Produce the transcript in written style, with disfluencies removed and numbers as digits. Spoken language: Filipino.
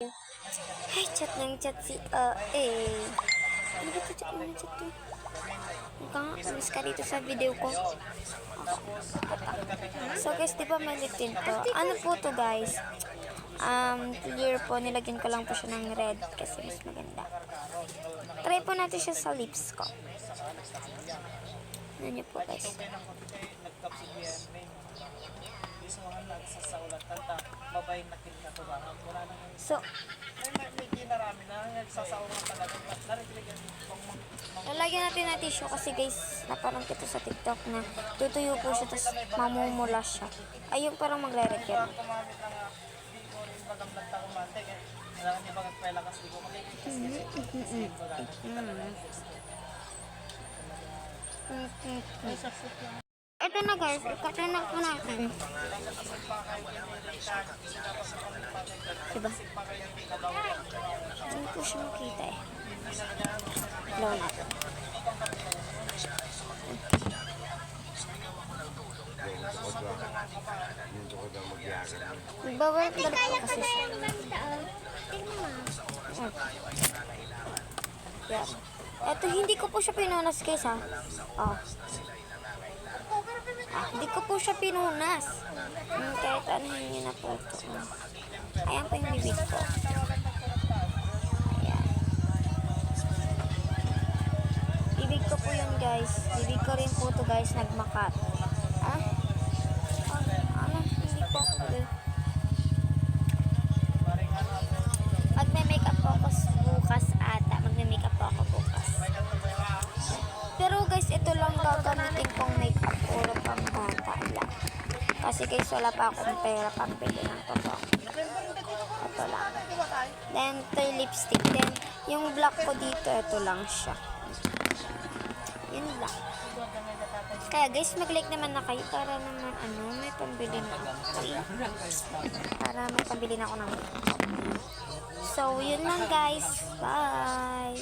Ay, chat ng chat si Ano ba ito? Chat ng chat to? Miss ka dito sa video ko. So guys, di ba maliit din to? Ano po to guys? Clear po. Nilagyan ko lang po siya ng red kasi mas maganda. Try po natin siya sa lips ko. Ano nyo po guys? So, lalagyan natin ng tissue kasi guys, naparang kita sa TikTok na tutuyo po siya tapos mamumula siya. Ayun, parang magre-red yan. Ito na guys, ikatin na po natin. Diba? Hindi po siya makita eh. Blow natin. Nagbabalik po kasi siya. Yeah. Ito, hindi ko po siya pinunas guys ha. Oh. Hindi ko po siya pinunas. Kahit anuhin nyo na po ito. Ayan po yung bibig ko. Ayan. Bibig ko po yun guys. Bibig ko rin po ito guys, nagmakat. Hindi po ako. Magme-makeup po ako bukas ata. Magme-makeup po ako bukas. Pero guys, ito lang gagamitin kong makeup. Puro pang bata lang. Kasi guys, wala pa akong pera pang bili ng totoo. Ito lang. Then, ito yung lipstick. Then, yung black ko dito, ito lang siya. Yun lang. Kaya guys, mag-like naman na kayo para naman, may pambili na ako. Para may pambili na ako ng makeup. So, yun lang guys. Bye!